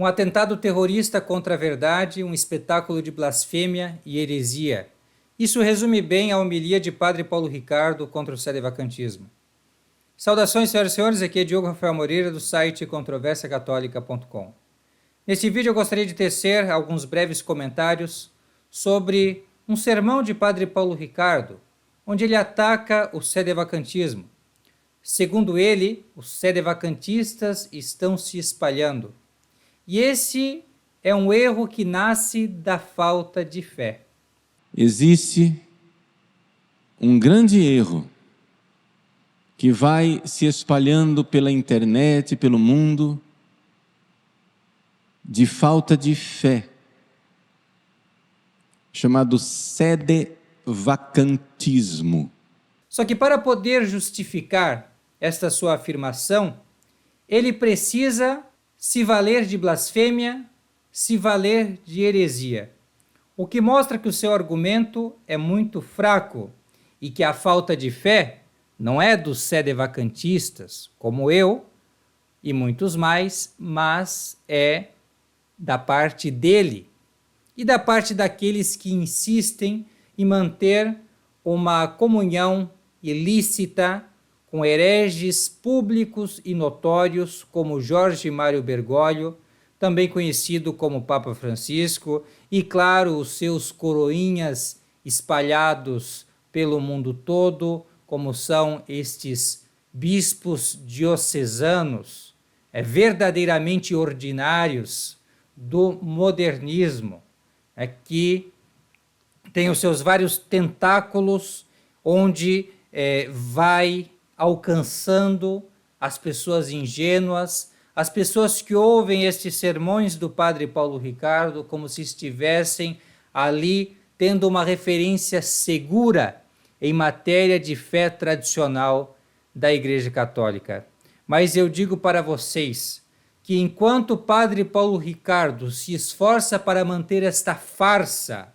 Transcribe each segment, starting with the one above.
Um atentado terrorista contra a verdade, um espetáculo de blasfêmia e heresia. Isso resume bem a homilia de Padre Paulo Ricardo contra o sedevacantismo. Saudações, senhoras e senhores, aqui é Diogo Rafael Moreira, do site controversiacatólica.com. Neste vídeo eu gostaria de tecer alguns breves comentários sobre um sermão de Padre Paulo Ricardo, onde ele ataca o sedevacantismo. Segundo ele, os sedevacantistas estão se espalhando. E esse é um erro que nasce da falta de fé. Existe um grande erro que vai se espalhando pela internet, pelo mundo, de falta de fé, chamado sedevacantismo. Só que para poder justificar esta sua afirmação, ele precisa se valer de blasfêmia, se valer de heresia, o que mostra que o seu argumento é muito fraco e que a falta de fé não é dos sedevacantistas, como eu e muitos mais, mas é da parte dele e da parte daqueles que insistem em manter uma comunhão ilícita com hereges públicos e notórios como Jorge Mário Bergoglio, também conhecido como Papa Francisco, e claro, os seus coroinhas espalhados pelo mundo todo, como são estes bispos diocesanos, verdadeiramente ordinários do modernismo, que tem os seus vários tentáculos, onde vai alcançando as pessoas ingênuas, as pessoas que ouvem estes sermões do Padre Paulo Ricardo como se estivessem ali tendo uma referência segura em matéria de fé tradicional da Igreja Católica. Mas eu digo para vocês que enquanto o Padre Paulo Ricardo se esforça para manter esta farsa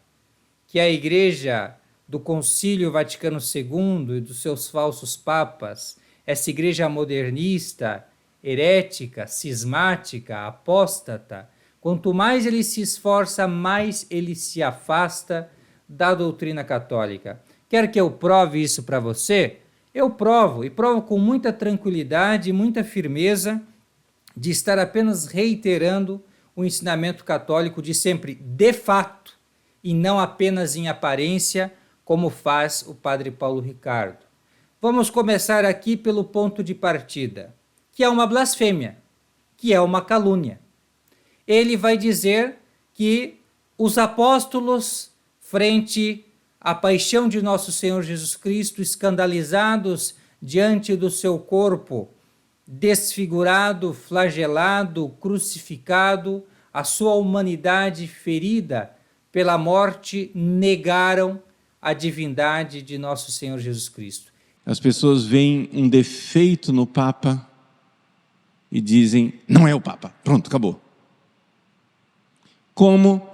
que a Igreja do Concílio Vaticano II e dos seus falsos papas, essa igreja modernista, herética, cismática, apóstata, quanto mais ele se esforça, mais ele se afasta da doutrina católica. Quer que eu prove isso para você? Eu provo, e provo com muita tranquilidade e muita firmeza, de estar apenas reiterando o ensinamento católico de sempre, de fato, e não apenas em aparência, como faz o Padre Paulo Ricardo. Vamos começar aqui pelo ponto de partida, que é uma blasfêmia, que é uma calúnia. Ele vai dizer que os apóstolos, frente à paixão de nosso Senhor Jesus Cristo, escandalizados diante do seu corpo desfigurado, flagelado, crucificado, a sua humanidade ferida pela morte, negaram a divindade de nosso Senhor Jesus Cristo. As pessoas veem um defeito no Papa e dizem, não é o Papa, pronto, acabou. Como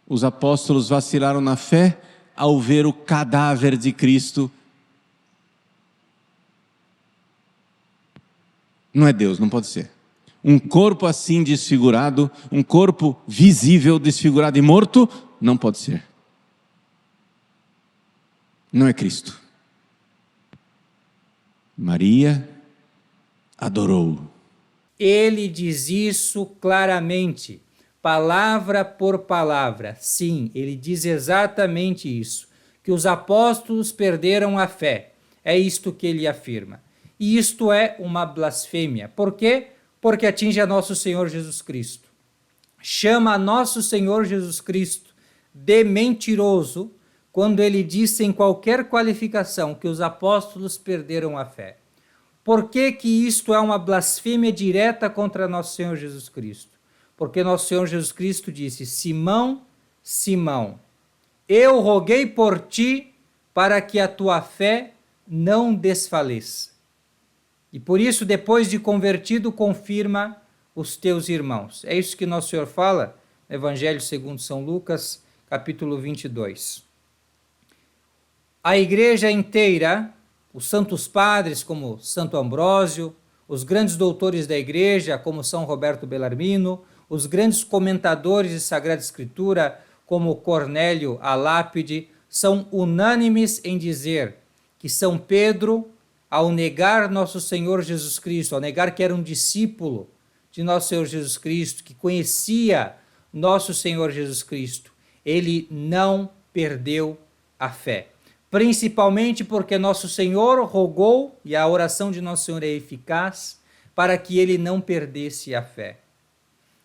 os apóstolos vacilaram na fé ao ver o cadáver de Cristo. Não é Deus, não pode ser. Um corpo assim desfigurado, um corpo visível, desfigurado e morto, não pode ser. Não é Cristo. Maria adorou. Ele diz isso claramente, palavra por palavra. Sim, ele diz exatamente isso, que os apóstolos perderam a fé. É isto que ele afirma. E isto é uma blasfêmia. Por quê? Porque atinge a nosso Senhor Jesus Cristo. Chama a nosso Senhor Jesus Cristo de mentiroso quando ele diz sem qualquer qualificação que os apóstolos perderam a fé. Por que que isto é uma blasfêmia direta contra nosso Senhor Jesus Cristo? Porque nosso Senhor Jesus Cristo disse, Simão, Simão, eu roguei por ti para que a tua fé não desfaleça. E por isso, depois de convertido, confirma os teus irmãos. É isso que nosso Senhor fala no Evangelho segundo São Lucas, capítulo 22. A igreja inteira, os santos padres como Santo Ambrósio, os grandes doutores da igreja, como São Roberto Bellarmino, os grandes comentadores de Sagrada Escritura, como Cornélio a Lápide, são unânimes em dizer que São Pedro, ao negar nosso Senhor Jesus Cristo, ao negar que era um discípulo de nosso Senhor Jesus Cristo, que conhecia nosso Senhor Jesus Cristo, ele não perdeu a fé. Principalmente porque nosso Senhor rogou, e a oração de nosso Senhor é eficaz, para que ele não perdesse a fé.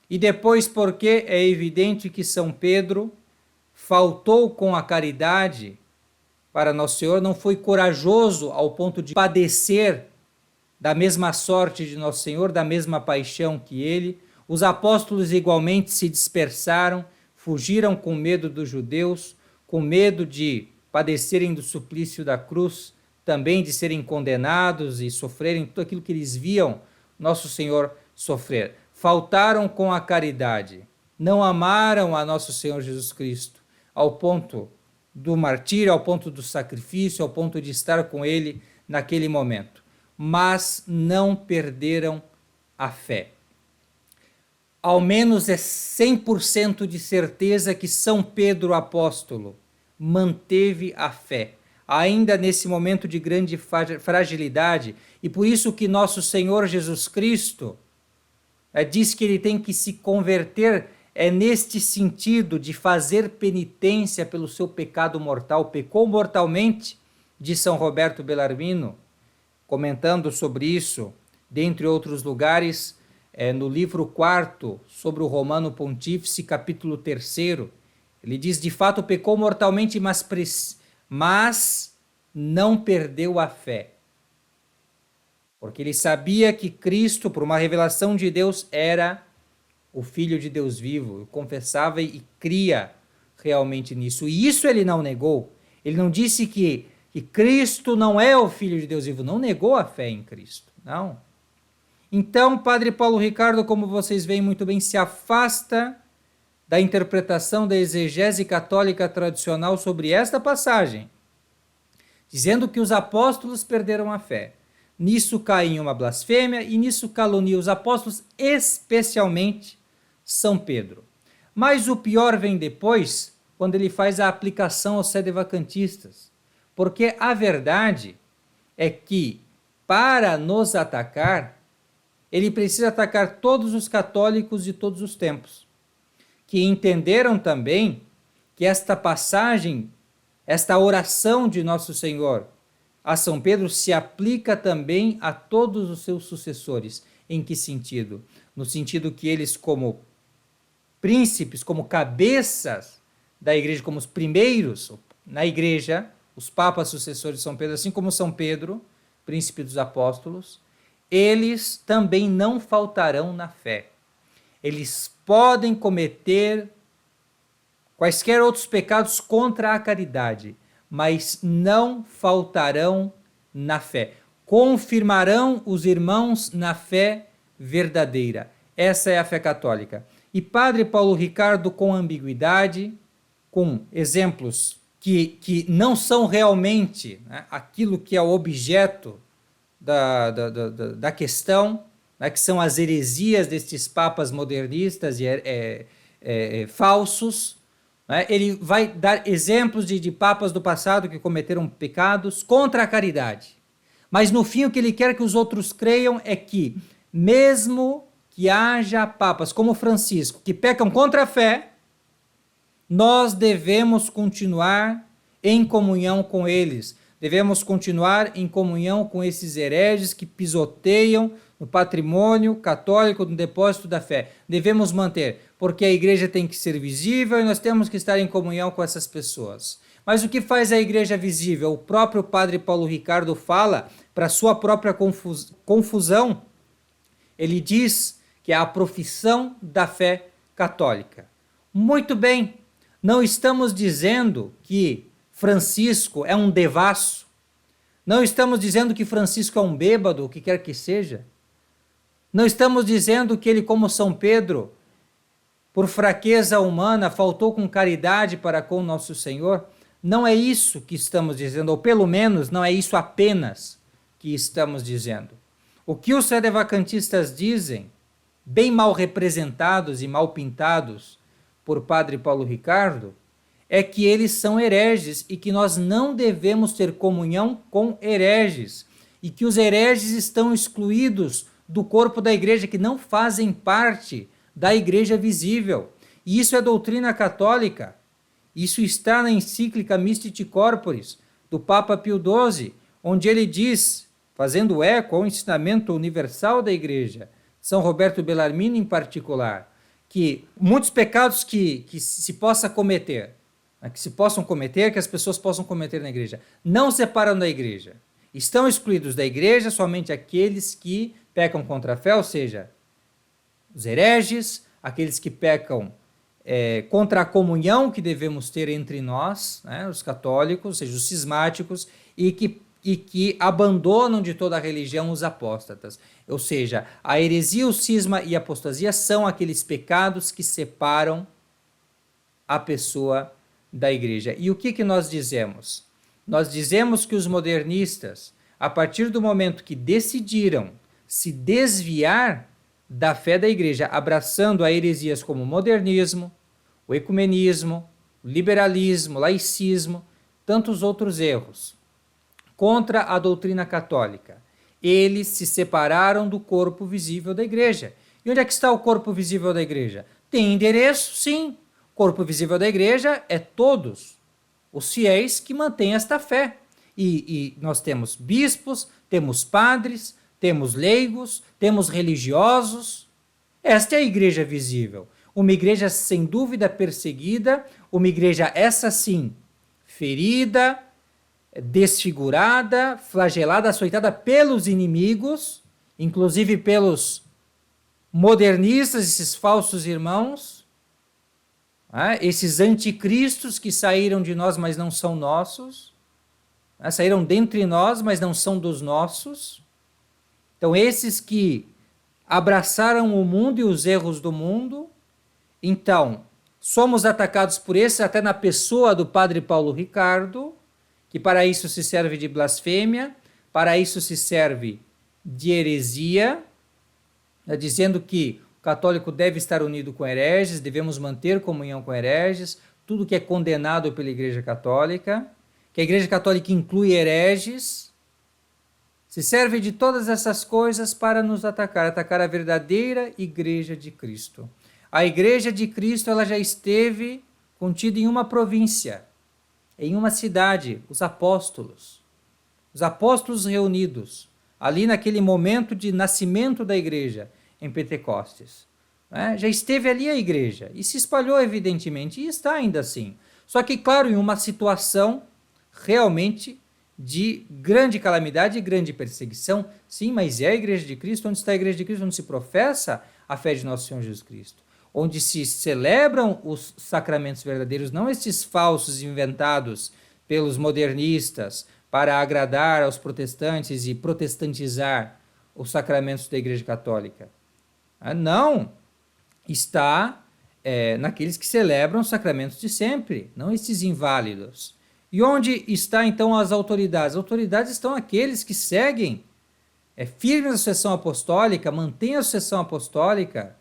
E depois porque é evidente que São Pedro faltou com a caridade para nosso Senhor, não foi corajoso ao ponto de padecer da mesma sorte de nosso Senhor, da mesma paixão que ele. Os apóstolos igualmente se dispersaram, fugiram com medo dos judeus, com medo de padecerem do suplício da cruz, também de serem condenados e sofrerem tudo aquilo que eles viam nosso Senhor sofrer. Faltaram com a caridade, não amaram a nosso Senhor Jesus Cristo, ao ponto do martírio, ao ponto do sacrifício, ao ponto de estar com ele naquele momento. Mas não perderam a fé. Ao menos é 100% de certeza que São Pedro apóstolo manteve a fé, ainda nesse momento de grande fragilidade, e por isso que nosso Senhor Jesus Cristo diz que ele tem que se converter, neste sentido de fazer penitência pelo seu pecado mortal. Pecou mortalmente, diz São Roberto Bellarmino, comentando sobre isso, dentre outros lugares, no livro 4, sobre o Romano Pontífice, capítulo 3, ele diz, de fato, pecou mortalmente, mas não perdeu a fé. Porque ele sabia que Cristo, por uma revelação de Deus, era o Filho de Deus vivo. Confessava e cria realmente nisso. E isso ele não negou. Ele não disse que Cristo não é o Filho de Deus vivo. Não negou a fé em Cristo. Não. Então, Padre Paulo Ricardo, como vocês veem muito bem, se afasta da interpretação da exegese católica tradicional sobre esta passagem, dizendo que os apóstolos perderam a fé. Nisso cai em uma blasfêmia e nisso calunia os apóstolos, especialmente São Pedro. Mas o pior vem depois, quando ele faz a aplicação aos sedevacantistas. Porque a verdade é que, para nos atacar, ele precisa atacar todos os católicos de todos os tempos, que entenderam também que esta passagem, esta oração de Nosso Senhor a São Pedro se aplica também a todos os seus sucessores. Em que sentido? No sentido que eles, como príncipes, como cabeças da igreja, como os primeiros na igreja, os papas sucessores de São Pedro, assim como São Pedro, príncipe dos apóstolos, eles também não faltarão na fé. Eles podem cometer quaisquer outros pecados contra a caridade, mas não faltarão na fé. Confirmarão os irmãos na fé verdadeira. Essa é a fé católica. E Padre Paulo Ricardo, com ambiguidade, com exemplos que não são realmente, né, aquilo que é o objeto da questão, né, que são as heresias destes papas modernistas e falsos, né, ele vai dar exemplos de papas do passado que cometeram pecados contra a caridade. Mas no fim o que ele quer que os outros creiam é que, mesmo que haja papas como Francisco que pecam contra a fé, nós devemos continuar em comunhão com eles. Devemos continuar em comunhão com esses hereges que pisoteiam no patrimônio católico, no depósito da fé. Devemos manter, porque a igreja tem que ser visível e nós temos que estar em comunhão com essas pessoas. Mas o que faz a igreja visível? O próprio Padre Paulo Ricardo fala, para sua própria confusão, ele diz que é a profissão da fé católica. Muito bem, não estamos dizendo que Francisco é um devasso, não estamos dizendo que Francisco é um bêbado, o que quer que seja, não estamos dizendo que ele, como São Pedro, por fraqueza humana, faltou com caridade para com nosso Senhor. Não é isso que estamos dizendo, ou pelo menos não é isso apenas que estamos dizendo. O que os sedevacantistas dizem, bem mal representados e mal pintados por Padre Paulo Ricardo, é que eles são hereges e que nós não devemos ter comunhão com hereges e que os hereges estão excluídos do corpo da igreja, que não fazem parte da igreja visível. E isso é doutrina católica. Isso está na encíclica Mystic Corporis do Papa Pio XII, onde ele diz, fazendo eco ao ensinamento universal da igreja, São Roberto Bellarmino em particular, que muitos pecados que se possa cometer, que as pessoas possam cometer na igreja, não separam da igreja. Estão excluídos da igreja somente aqueles que pecam contra a fé, ou seja, os hereges, aqueles que pecam contra a comunhão que devemos ter entre nós, né, os católicos, ou seja, os cismáticos, e que abandonam de toda a religião os apóstatas. Ou seja, a heresia, o cisma e a apostasia são aqueles pecados que separam a pessoa da igreja. E o que nós dizemos? Nós dizemos que os modernistas, a partir do momento que decidiram se desviar da fé da igreja, abraçando a heresias como o modernismo, o ecumenismo, o liberalismo, o laicismo, tantos outros erros, contra a doutrina católica, eles se separaram do corpo visível da igreja. E onde é que está o corpo visível da igreja? Tem endereço? Sim. O corpo visível da igreja é todos os fiéis que mantêm esta fé. E nós temos bispos, temos padres, temos leigos, temos religiosos. Esta é a igreja visível. Uma igreja sem dúvida perseguida, uma igreja essa sim, ferida, desfigurada, flagelada, açoitada pelos inimigos, inclusive pelos modernistas, esses falsos irmãos, esses anticristos que saíram de nós, mas não são nossos, saíram dentre nós, mas não são dos nossos. Então, esses que abraçaram o mundo e os erros do mundo, então, somos atacados por esses, até na pessoa do Padre Paulo Ricardo, que para isso se serve de blasfêmia, para isso se serve de heresia, dizendo que o católico deve estar unido com hereges, devemos manter comunhão com hereges, tudo que é condenado pela Igreja Católica, que a Igreja Católica inclui hereges, se serve de todas essas coisas para nos atacar a verdadeira Igreja de Cristo. A Igreja de Cristo ela já esteve contida em uma província, em uma cidade, os apóstolos reunidos, ali naquele momento de nascimento da igreja, em Pentecostes. Já esteve ali a igreja, e se espalhou evidentemente, e está ainda assim. Só que, claro, em uma situação realmente de grande calamidade e grande perseguição, sim, mas é a igreja de Cristo, onde está a igreja de Cristo, onde se professa a fé de nosso Senhor Jesus Cristo, onde se celebram os sacramentos verdadeiros, não esses falsos inventados pelos modernistas para agradar aos protestantes e protestantizar os sacramentos da Igreja Católica. Não, está naqueles que celebram os sacramentos de sempre, não esses inválidos. E onde está então as autoridades? As autoridades estão aqueles que seguem firmes a sucessão apostólica, mantêm a sucessão apostólica,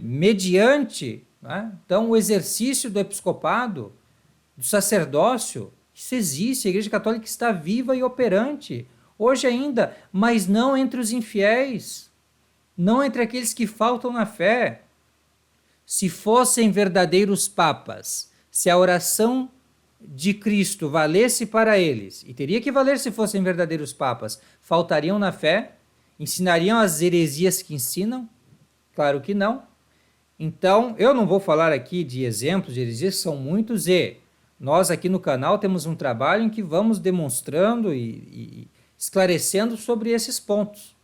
mediante, então, o exercício do episcopado, do sacerdócio. Isso existe, a Igreja Católica está viva e operante, hoje ainda, mas não entre os infiéis, não entre aqueles que faltam na fé. Se fossem verdadeiros papas, se a oração de Cristo valesse para eles, e teria que valer se fossem verdadeiros papas, faltariam na fé? Ensinariam as heresias que ensinam? Claro que não. Então, eu não vou falar aqui de exemplos de heresias, são muitos, e nós aqui no canal temos um trabalho em que vamos demonstrando e esclarecendo sobre esses pontos.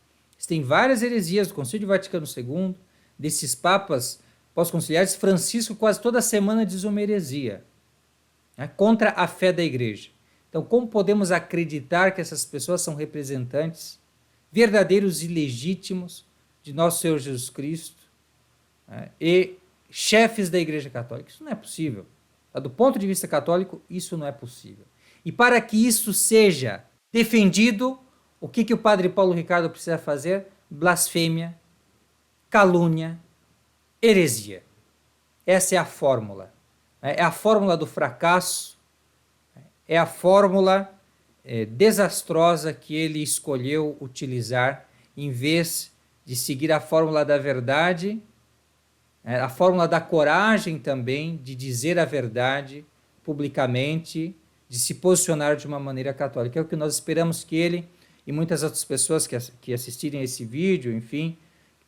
Tem várias heresias do Concílio Vaticano II, desses papas pós-conciliares. Francisco quase toda semana diz uma heresia contra a fé da igreja. Então, como podemos acreditar que essas pessoas são representantes verdadeiros e legítimos de nosso Senhor Jesus Cristo e chefes da Igreja Católica? Isso não é possível. Do ponto de vista católico, isso não é possível. E para que isso seja defendido, O que o padre Paulo Ricardo precisa fazer? Blasfêmia, calúnia, heresia. Essa é a fórmula. É a fórmula do fracasso, é a fórmula desastrosa que ele escolheu utilizar em vez de seguir a fórmula da verdade, a fórmula da coragem também, de dizer a verdade publicamente, de se posicionar de uma maneira católica. É o que nós esperamos que ele e muitas outras pessoas que assistirem a esse vídeo, enfim,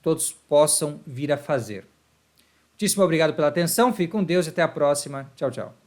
todos possam vir a fazer. Muitíssimo obrigado pela atenção, fique com Deus e até a próxima. Tchau, tchau.